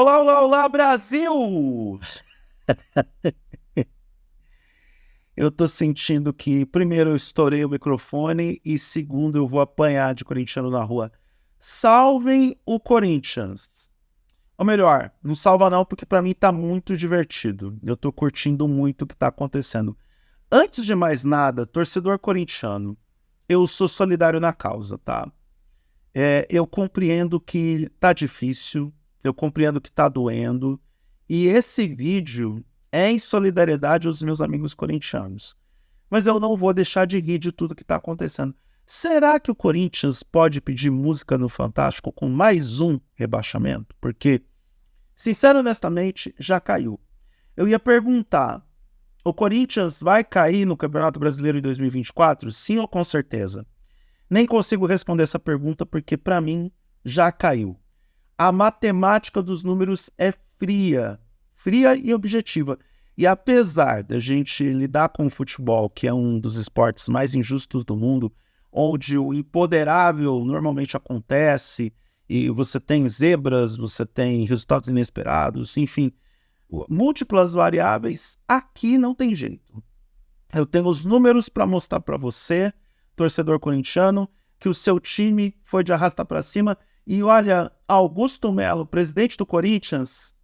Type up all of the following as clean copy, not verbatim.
Olá, olá, olá, Brasil! Eu tô sentindo que, primeiro, eu estourei o microfone e, segundo, eu vou apanhar de corintiano na rua. Salvem o Corinthians! Ou melhor, não salva não, porque pra mim tá muito divertido. Eu tô curtindo muito o que tá acontecendo. Antes de mais nada, torcedor corintiano, eu sou solidário na causa, tá? Eu compreendo que tá difícil, eu compreendo que tá doendo, e esse vídeo é em solidariedade aos meus amigos corintianos. Mas eu não vou deixar de rir de tudo que está acontecendo. Será que o Corinthians pode pedir música no Fantástico com mais um rebaixamento? Porque, sincero e honestamente, já caiu. Eu ia perguntar, o Corinthians vai cair no Campeonato Brasileiro em 2024? Sim ou com certeza? Nem consigo responder essa pergunta porque, para mim, já caiu. A matemática dos números é fria e objetiva. E apesar da gente lidar com o futebol, que é um dos esportes mais injustos do mundo, onde o imponderável normalmente acontece, e você tem zebras, você tem resultados inesperados, enfim, múltiplas variáveis, aqui não tem jeito. Eu tenho os números para mostrar para você, torcedor corintiano, que o seu time foi de arrasta para cima. E olha, Augusto Melo, presidente do Corinthians,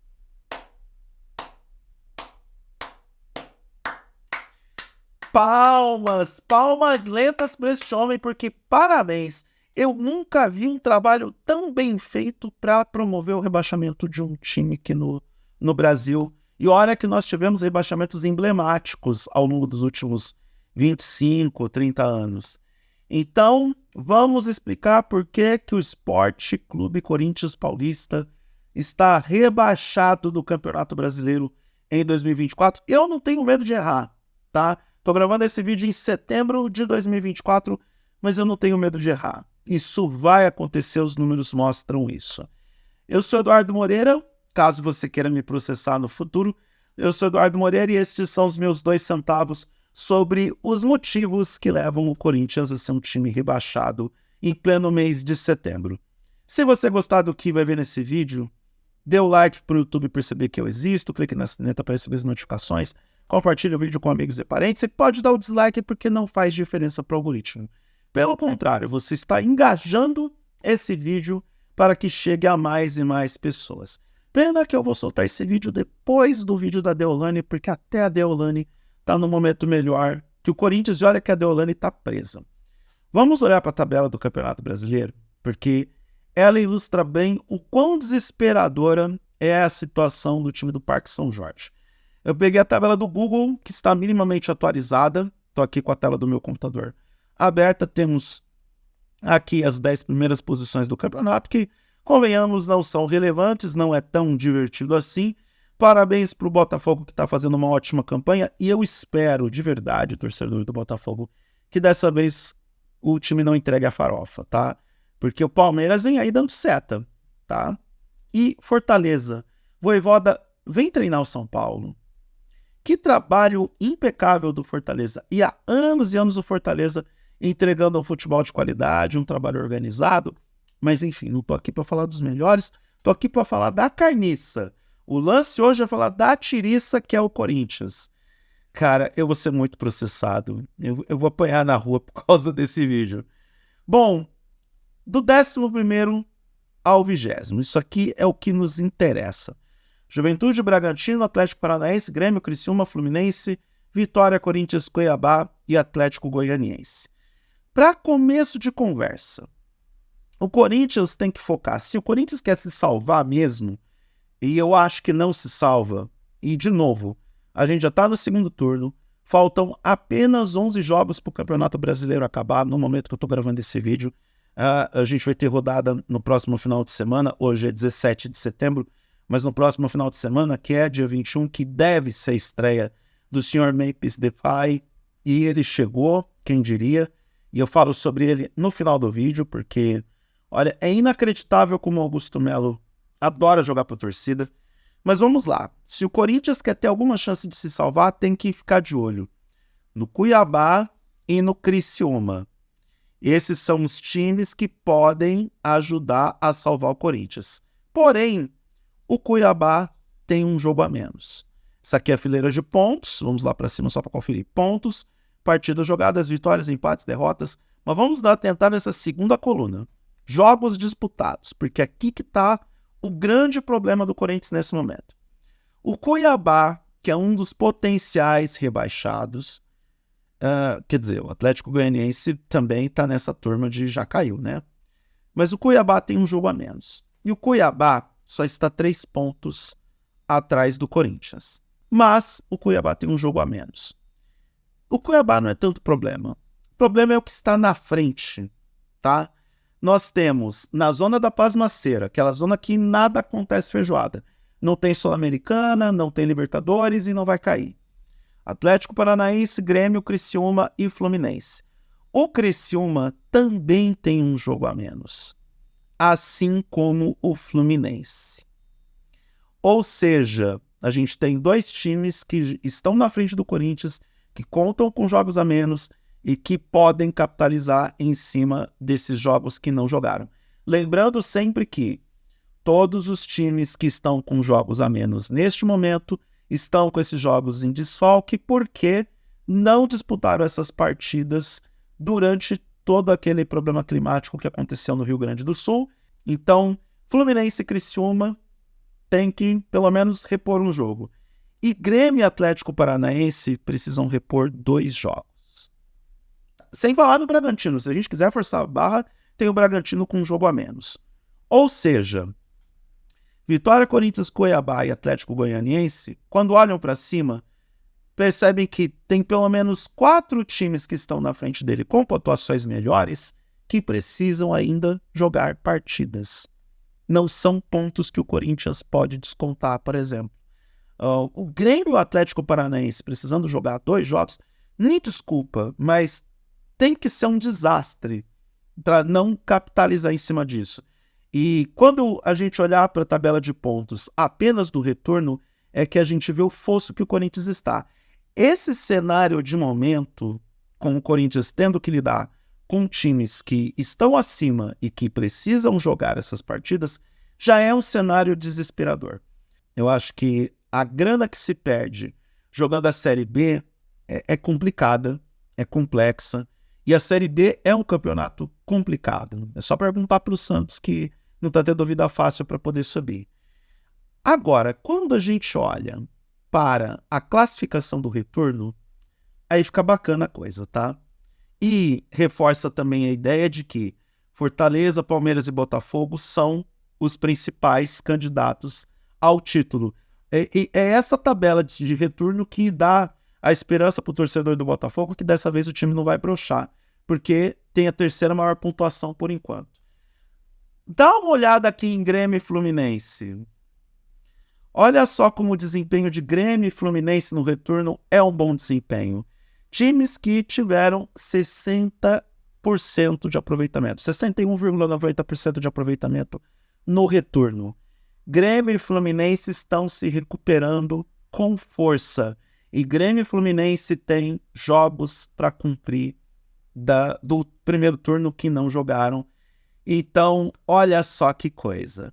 palmas lentas para esse homem, porque parabéns. Eu nunca vi um trabalho tão bem feito para promover o rebaixamento de um time aqui no Brasil. E olha que nós tivemos rebaixamentos emblemáticos ao longo dos últimos 25, 30 anos. Então, vamos explicar por que o Sport Clube Corinthians Paulista está rebaixado do Campeonato Brasileiro em 2024. Eu não tenho medo de errar, tá? Tô gravando esse vídeo em setembro de 2024, mas eu não tenho medo de errar. Isso vai acontecer, os números mostram isso. Eu sou Eduardo Moreira, caso você queira me processar no futuro. Eu sou Eduardo Moreira e estes são os meus 2 centavos sobre os motivos que levam o Corinthians a ser um time rebaixado em pleno mês de setembro. Se você gostar do que vai ver nesse vídeo, dê o like para o YouTube perceber que eu existo, clique na sineta para receber as notificações, compartilhe o vídeo com amigos e parentes e pode dar o dislike porque não faz diferença para o algoritmo. Pelo contrário, você está engajando esse vídeo para que chegue a mais e mais pessoas. Pena que eu vou soltar esse vídeo depois do vídeo da Deolane, porque até a Deolane está no momento melhor que o Corinthians, e olha que a Deolane está presa. Vamos olhar para a tabela do Campeonato Brasileiro, porque ela ilustra bem o quão desesperadora é a situação do time do Parque São Jorge. Eu peguei a tabela do Google, que está minimamente atualizada. Estou aqui com a tela do meu computador aberta. Temos aqui as 10 primeiras posições do campeonato, que, convenhamos, não são relevantes, não é tão divertido assim. Parabéns para o Botafogo, que está fazendo uma ótima campanha, e eu espero, de verdade, torcedor do Botafogo, que dessa vez o time não entregue a farofa, tá? Porque o Palmeiras vem aí dando seta, tá? E Fortaleza, Vojvoda vem treinar o São Paulo. Que trabalho impecável do Fortaleza. E há anos e anos o Fortaleza entregando um futebol de qualidade, um trabalho organizado. Mas enfim, não tô aqui para falar dos melhores, tô aqui para falar da carniça. O lance hoje é falar da tiriça, que é o Corinthians. Cara, eu vou ser muito processado. Eu vou apanhar na rua por causa desse vídeo. Bom, do 11º ao 20º. Isso aqui é o que nos interessa. Juventude, Bragantino, Atlético Paranaense, Grêmio, Criciúma, Fluminense, Vitória, Corinthians, Cuiabá e Atlético Goianiense. Para começo de conversa, o Corinthians tem que focar. Se o Corinthians quer se salvar mesmo, e eu acho que não se salva, e de novo, a gente já está no segundo turno, faltam apenas 11 jogos para o Campeonato Brasileiro acabar, no momento que eu estou gravando esse vídeo. A gente vai ter rodada no próximo final de semana, hoje é 17 de setembro, mas no próximo final de semana, que é dia 21, que deve ser a estreia do Sr. Memphis Depay, e ele chegou, quem diria, e eu falo sobre ele no final do vídeo, porque, olha, é inacreditável como o Augusto Melo adora jogar para a torcida. Mas vamos lá, se o Corinthians quer ter alguma chance de se salvar, tem que ficar de olho no Cuiabá e no Criciúma. Esses são os times que podem ajudar a salvar o Corinthians. Porém, O Cuiabá tem um jogo a menos. Isso aqui é a fileira de pontos. Vamos lá para cima só para conferir. Pontos, partidas jogadas, vitórias, empates, derrotas. Mas vamos tentar nessa segunda coluna. Jogos disputados, porque aqui que está o grande problema do Corinthians nesse momento. O Cuiabá, que é um dos potenciais rebaixados, quer dizer, o Atlético Goianiense também está nessa turma de já caiu, né? Mas o Cuiabá tem um jogo a menos. E o Cuiabá só está 3 pontos atrás do Corinthians. Mas o Cuiabá tem um jogo a menos. O Cuiabá não é tanto problema. O problema é o que está na frente, tá? Nós temos na zona da pasmaceira, aquela zona que nada acontece feijoada. Não tem Sul-Americana, não tem Libertadores e não vai cair. Atlético Paranaense, Grêmio, Criciúma e Fluminense. O Criciúma também tem um jogo a menos, assim como o Fluminense. Ou seja, a gente tem 2 times que estão na frente do Corinthians, que contam com jogos a menos e que podem capitalizar em cima desses jogos que não jogaram. Lembrando sempre que todos os times que estão com jogos a menos neste momento estão com esses jogos em desfalque porque não disputaram essas partidas durante todo aquele problema climático que aconteceu no Rio Grande do Sul. Então, Fluminense e Criciúma tem que, pelo menos, repor um jogo. E Grêmio e Atlético Paranaense precisam repor 2 jogos. Sem falar do Bragantino. Se a gente quiser forçar a barra, tem o Bragantino com um jogo a menos. Ou seja, Vitória, Corinthians, Cuiabá e Atlético Goianiense, quando olham para cima, percebem que tem pelo menos 4 times que estão na frente dele com pontuações melhores que precisam ainda jogar partidas. Não são pontos que o Corinthians pode descontar, por exemplo. O Grêmio e o Atlético Paranaense precisando jogar 2 jogos, nem desculpa, mas tem que ser um desastre para não capitalizar em cima disso. E quando a gente olhar para a tabela de pontos apenas do retorno, é que a gente vê o fosso que o Corinthians está. Esse cenário de momento, com o Corinthians tendo que lidar com times que estão acima e que precisam jogar essas partidas, já é um cenário desesperador. Eu acho que a grana que se perde jogando a Série B é complicada, é complexa, e a Série B é um campeonato complicado. É só perguntar para o Santos que não está tendo vida fácil para poder subir. Agora, quando a gente olha para a classificação do retorno, aí fica bacana a coisa, tá? E reforça também a ideia de que Fortaleza, Palmeiras e Botafogo são os principais candidatos ao título. É essa tabela de retorno que dá a esperança para o torcedor do Botafogo que dessa vez o time não vai broxar, porque tem a terceira maior pontuação por enquanto. Dá uma olhada aqui em Grêmio e Fluminense. Olha só como o desempenho de Grêmio e Fluminense no retorno é um bom desempenho. Times que tiveram 60% de aproveitamento, 61,90% de aproveitamento no retorno. Grêmio e Fluminense estão se recuperando com força. E Grêmio e Fluminense têm jogos para cumprir do primeiro turno que não jogaram. Então, olha só que coisa.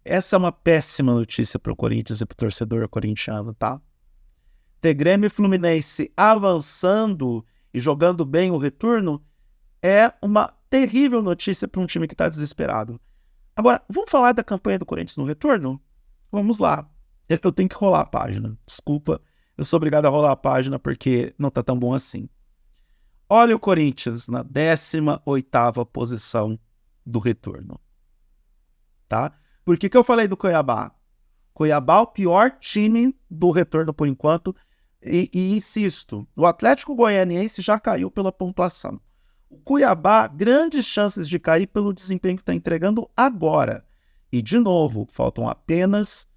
Essa é uma péssima notícia para o Corinthians e para o torcedor corintiano, tá? Ter Grêmio e Fluminense avançando e jogando bem o retorno é uma terrível notícia para um time que está desesperado. Agora, vamos falar da campanha do Corinthians no retorno? Vamos lá. Eu tenho que rolar a página. Desculpa, eu sou obrigado a rolar a página porque não está tão bom assim. Olha o Corinthians na 18ª posição do retorno. Tá? Por que eu falei do Cuiabá? Cuiabá é o pior time do retorno por enquanto. E insisto, o Atlético Goianiense já caiu pela pontuação. O Cuiabá, grandes chances de cair pelo desempenho que está entregando agora. E, de novo, faltam apenas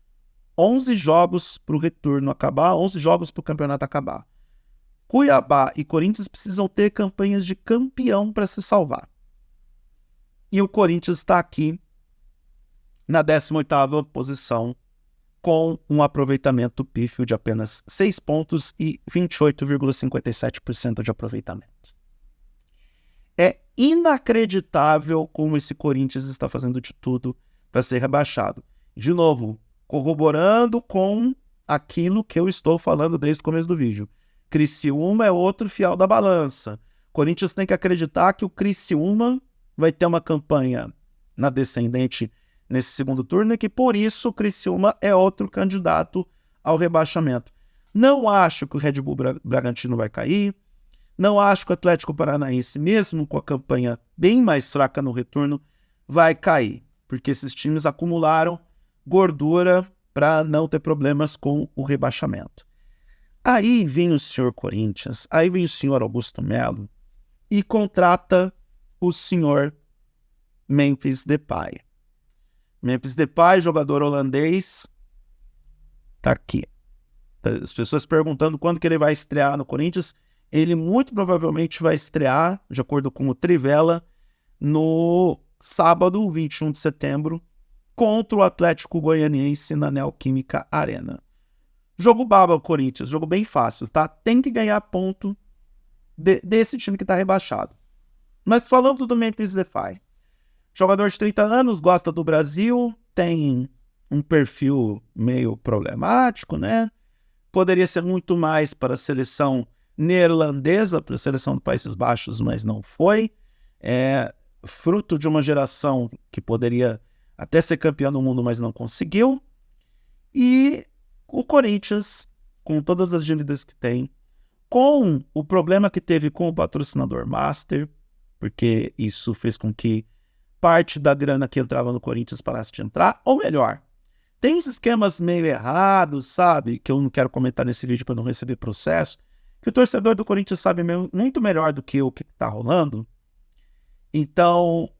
11 jogos para o retorno acabar, 11 jogos para o campeonato acabar. Cuiabá e Corinthians precisam ter campanhas de campeão para se salvar. E o Corinthians está aqui na 18ª posição, com um aproveitamento pífio de apenas 6 pontos e 28,57% de aproveitamento. É inacreditável como esse Corinthians está fazendo de tudo para ser rebaixado. De novo, corroborando com aquilo que eu estou falando desde o começo do vídeo. Criciúma é outro fiel da balança. Corinthians tem que acreditar que o Criciúma vai ter uma campanha na descendente nesse segundo turno e que por isso o Criciúma é outro candidato ao rebaixamento. Não acho que o Red Bull Bragantino vai cair. Não acho que o Atlético Paranaense, mesmo com a campanha bem mais fraca no retorno, vai cair. Porque esses times acumularam gordura para não ter problemas com o rebaixamento. Aí vem o senhor Corinthians, aí vem o senhor Augusto Melo e contrata o senhor Memphis Depay. Memphis Depay, jogador holandês, tá aqui. As pessoas perguntando quando que ele vai estrear no Corinthians. Ele muito provavelmente vai estrear, de acordo com o Trivela, no sábado, 21 de setembro, contra o Atlético Goianiense na Neoquímica Arena. Jogo baba o Corinthians, jogo bem fácil, tá? Tem que ganhar ponto desse time que tá rebaixado. Mas falando do Memphis Depay, jogador de 30 anos, gosta do Brasil, tem um perfil meio problemático, né? Poderia ser muito mais para a seleção neerlandesa, para a seleção dos Países Baixos, mas não foi. É fruto de uma geração que poderia até ser campeão do mundo, mas não conseguiu. E o Corinthians, com todas as dívidas que tem, com o problema que teve com o patrocinador Master, porque isso fez com que parte da grana que entrava no Corinthians parasse de entrar, ou melhor, tem uns esquemas meio errados, sabe, que eu não quero comentar nesse vídeo para não receber processo, que o torcedor do Corinthians sabe muito melhor do que o que está rolando. Então,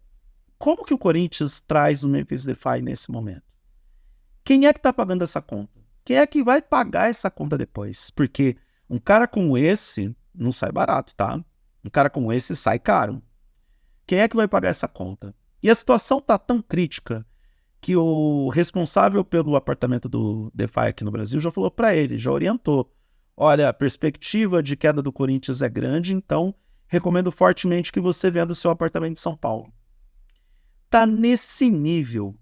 como que o Corinthians traz o Memphis Depay nesse momento? Quem é que está pagando essa conta? Quem é que vai pagar essa conta depois? Porque um cara como esse não sai barato, tá? Um cara como esse sai caro. Quem é que vai pagar essa conta? E a situação tá tão crítica que o responsável pelo apartamento do Depay aqui no Brasil já falou para ele, já orientou. Olha, a perspectiva de queda do Corinthians é grande, então recomendo fortemente que você venda o seu apartamento em São Paulo. Tá nesse nível.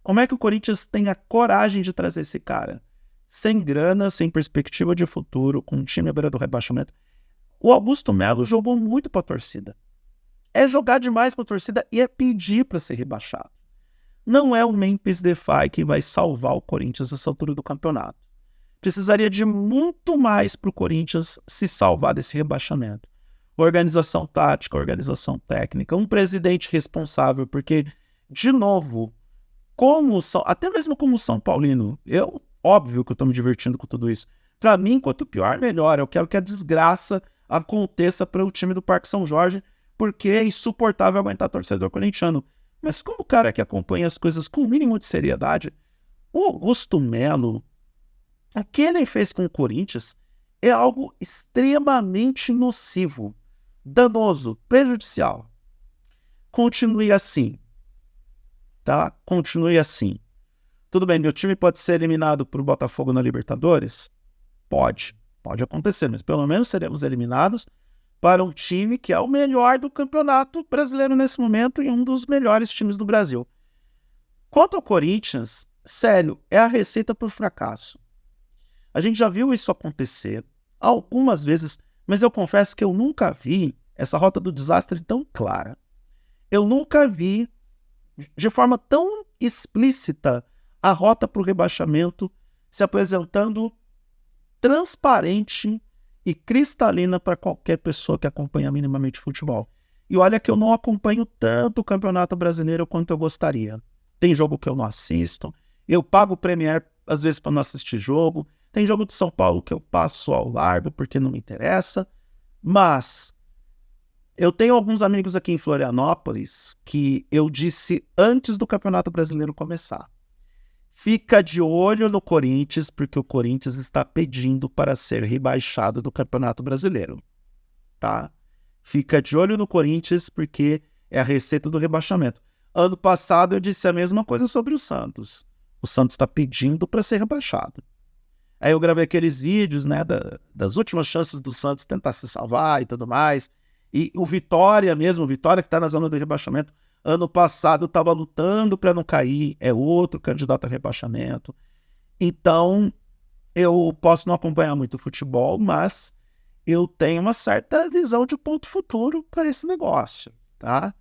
Como é que o Corinthians tem a coragem de trazer esse cara? Sem grana, sem perspectiva de futuro, com um time à beira do rebaixamento. O Augusto Melo jogou muito pra torcida. É jogar demais pra torcida e é pedir para ser rebaixado. Não é o Memphis Depay que vai salvar o Corinthians nessa altura do campeonato. Precisaria de muito mais para o Corinthians se salvar desse rebaixamento. Organização tática, organização técnica, um presidente responsável, porque, de novo, até mesmo como São Paulino, óbvio que eu estou me divertindo com tudo isso. Para mim, quanto pior, melhor. Eu quero que a desgraça aconteça para o time do Parque São Jorge, porque é insuportável aguentar torcedor corintiano. Mas como o cara que acompanha as coisas com o mínimo de seriedade, o Augusto Melo, o que ele fez com o Corinthians é algo extremamente nocivo, danoso, prejudicial. Continue assim, tá? Continue assim. Tudo bem, meu time pode ser eliminado por Botafogo na Libertadores? Pode acontecer, mas pelo menos seremos eliminados para um time que é o melhor do campeonato brasileiro nesse momento e um dos melhores times do Brasil. Quanto ao Corinthians, sério, é a receita para o fracasso. A gente já viu isso acontecer algumas vezes, mas eu confesso que eu nunca vi essa rota do desastre tão clara. Eu nunca vi, de forma tão explícita, a rota para o rebaixamento se apresentando transparente e cristalina para qualquer pessoa que acompanha minimamente futebol. E olha que eu não acompanho tanto o Campeonato Brasileiro quanto eu gostaria. Tem jogo que eu não assisto, eu pago o Premier às vezes para não assistir jogo, tem jogo de São Paulo que eu passo ao largo porque não me interessa, mas eu tenho alguns amigos aqui em Florianópolis que eu disse antes do Campeonato Brasileiro começar. Fica de olho no Corinthians, porque o Corinthians está pedindo para ser rebaixado do Campeonato Brasileiro, tá? Fica de olho no Corinthians, porque é a receita do rebaixamento. Ano passado eu disse a mesma coisa sobre o Santos. O Santos está pedindo para ser rebaixado. Aí eu gravei aqueles vídeos, né, das últimas chances do Santos tentar se salvar e tudo mais. E o Vitória mesmo, o Vitória que está na zona do rebaixamento, ano passado estava lutando para não cair, é outro candidato a rebaixamento. Então, eu posso não acompanhar muito o futebol, mas eu tenho uma certa visão de ponto futuro para esse negócio, tá?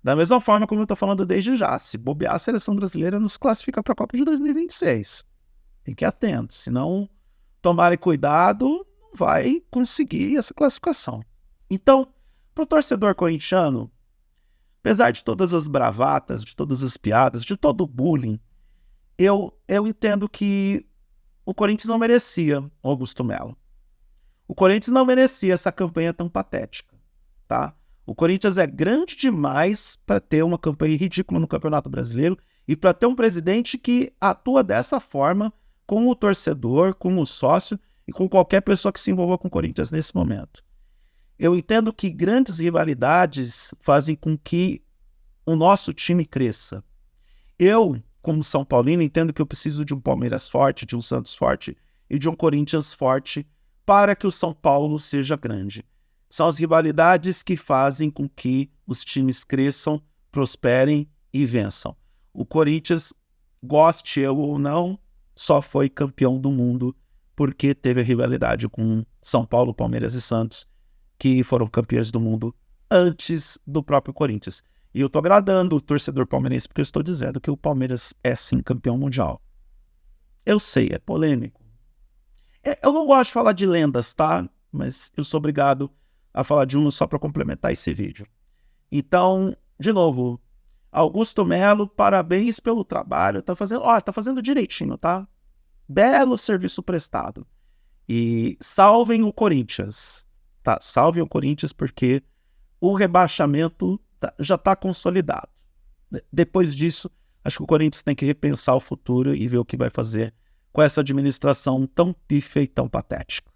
Da mesma forma como eu tô falando desde já, se bobear, a seleção brasileira nos classifica para a Copa de 2026. Tem que ir atento, senão tomarem cuidado, não vai conseguir essa classificação. Então, pro torcedor corintiano, apesar de todas as bravatas, de todas as piadas, de todo o bullying, eu entendo que o Corinthians não merecia o Augusto Melo. O Corinthians não merecia essa campanha tão patética, tá? O Corinthians é grande demais para ter uma campanha ridícula no Campeonato Brasileiro e para ter um presidente que atua dessa forma com o torcedor, com o sócio e com qualquer pessoa que se envolva com o Corinthians nesse momento. Eu entendo que grandes rivalidades fazem com que o nosso time cresça. Eu, como São Paulino, entendo que eu preciso de um Palmeiras forte, de um Santos forte e de um Corinthians forte para que o São Paulo seja grande. São as rivalidades que fazem com que os times cresçam, prosperem e vençam. O Corinthians, goste eu ou não, só foi campeão do mundo porque teve a rivalidade com São Paulo, Palmeiras e Santos, que foram campeões do mundo antes do próprio Corinthians. E eu tô agradando o torcedor palmeirense porque eu estou dizendo que o Palmeiras é sim campeão mundial. Eu sei, é polêmico. Eu não gosto de falar de lendas, tá? Mas eu sou obrigado a falar de uma só para complementar esse vídeo. Então, de novo, Augusto Melo, parabéns pelo trabalho. Tá fazendo direitinho, tá? Belo serviço prestado. E salvem o Corinthians. Tá? Salvem o Corinthians porque o rebaixamento já está consolidado. Depois disso, acho que o Corinthians tem que repensar o futuro e ver o que vai fazer com essa administração tão pífia e tão patética.